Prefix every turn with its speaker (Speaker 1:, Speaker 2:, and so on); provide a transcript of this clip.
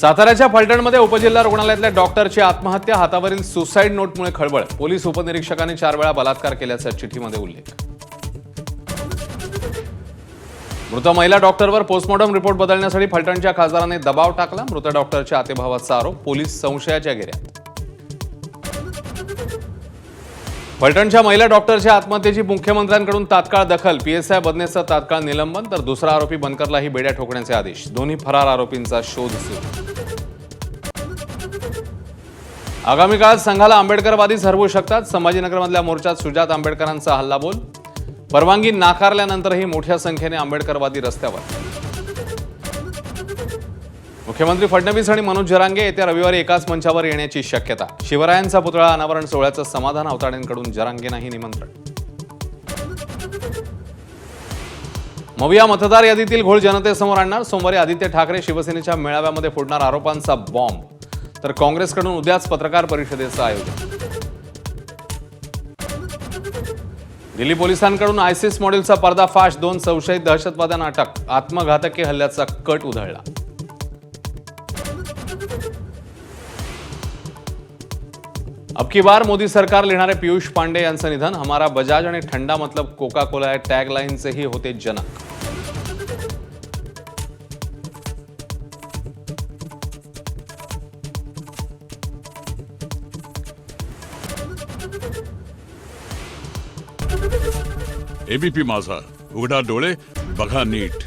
Speaker 1: साताऱ्याच्या फलटणमध्ये उपजिल्हा रुग्णालयातल्या डॉक्टरची आत्महत्या, हातावरील सुसाईड नोटमुळे खळबळ. पोलीस उपनिरीक्षकांनी 4 वेळा बलात्कार केल्याचा चिठ्ठीमध्ये उल्लेख. मृत महिला डॉक्टरवर पोस्टमॉर्टम रिपोर्ट बदलण्यासाठी फलटणच्या खासदारांनी दबाव टाकला. मृत डॉक्टरच्या आतेभावाचा आरोप, पोलीस संशयाच्या घेऱ्यात. फलटणच्या महिला डॉक्टरच्या आत्महत्येची मुख्यमंत्र्यांकडून तात्काळ दखल. पीएसआय बदनेचं तात्काळ निलंबन, तर दुसरा आरोपी बनकरलाही बेड्या ठोकण्याचे आदेश. दोन्ही फरार आरोपींचा शोध सुरू. आगामी काळात संघाला आंबेडकरवादीच हरवू शकतात. संभाजीनगरमधल्या मोर्चात सुजात आंबेडकरांचा हल्लाबोल. परवानगी नाकारल्यानंतरही मोठ्या संख्येने आंबेडकरवादी रस्त्यावर. मुख्यमंत्री फडणवीस आणि मनोज जरांगे येत्या रविवारी एकाच मंचावर येण्याची शक्यता. शिवरायांचा पुतळा अनावरण सोहळ्याचं समाधान अवताडेंकडून जरांगेंनाही निमंत्रण. मविया मतदार यादीतील घोळ जनतेसमोर आणणार. सोमवारी आदित्य ठाकरे शिवसेनेच्या मेळाव्यामध्ये फोडणार आरोपांचा बॉम्ब. तर काँग्रेसकडून उद्याच पत्रकार परिषदेचं आयोजन. दिल्ली पोलिसांकडून आयसिस मॉडेलचा पर्दाफाश. 2 संशयित दहशतवाद्यांना अटक. आत्मघातकी हल्ल्याचा कट उधळला. अब की बार मोदी सरकार लिहिणारे पियुष पांडे यांचं निधन. हमारा बजाज आणि ठंडा मतलब कोका कोला या टॅगलाईनचेही होते जनक.
Speaker 2: एबीपी माझा, उघडा डोळे बघा नीट.